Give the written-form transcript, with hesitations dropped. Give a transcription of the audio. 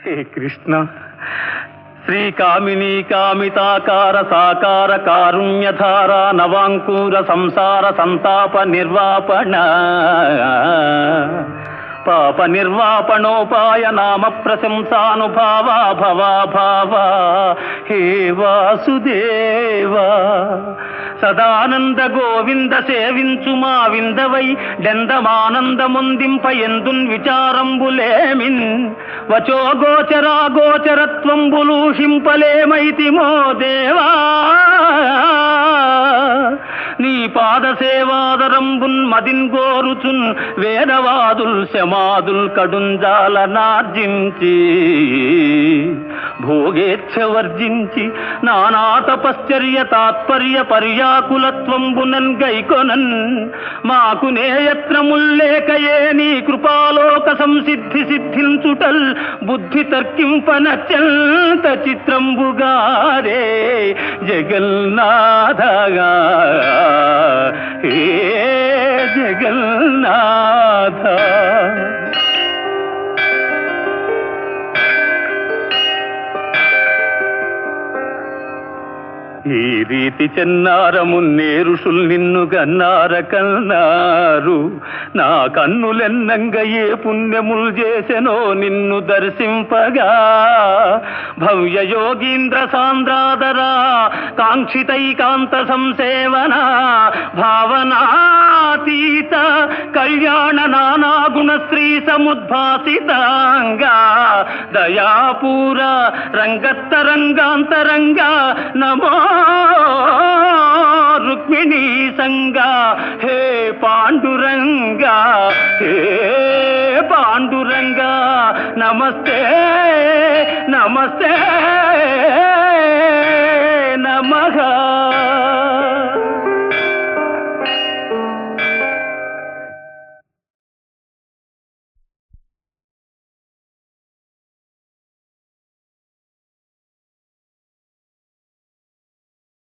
హే కృష్ణ, శ్రీకామినీ కామితాకార సాకార కారుణ్యధార నవాంకూర సంసార సంతాప నిర్వాపణ పాప నిర్వాపణోపాయ నామ ప్రశంసానుభావా భవా భావా హే వాసుదేవా సదానంద గోవింద సేవించు మా విందవై డెందమానందముందింప ఎందున్ విచారంబులేమిన్ వచో గోచరా గోచరత్వంబులూషింపలేమైతిమో దేవా నీ పాద సేవాదరంబున్ మదిన్ గోరుచున్ వేదవాదుల్ శమాదుల్ కడుంజాల నార్జించి భోగేచ్ఛ వర్జించి నానా తపశ్చర్య తాత్పర్య పర్యాకులత్వంబునన్ గైకొనన్ మాకు నేయత్రముల్లేకయే నీ కృపాలోక సంసిద్ధి సిద్ధించుటల్ బుద్ధి తర్కింపనత్యంత చిత్రంబుగారే జగన్నాథగా హే జగన్నాథ. ఈ రీతి చెన్నారమున్నే ఋషుల్ నిన్ను గన్నార కన్నారు. నా కన్నులెన్నంగ ఏ పుణ్యములు చేసెనో నిన్ను దర్శింపగా. భవ్య యోగీంద్ర సాంద్రాదరా కాంక్షితైకాంత సంసేవన భావనాతీత కళ్యాణ నానాగుణ శ్రీ సముద్భాసితాంగా దయాపూర రంగత్తరంగాంతరంగా నమో రుక్మిణీ సంగా హే పాండురంగా హే పాండురంగా నమస్తే నమస్తే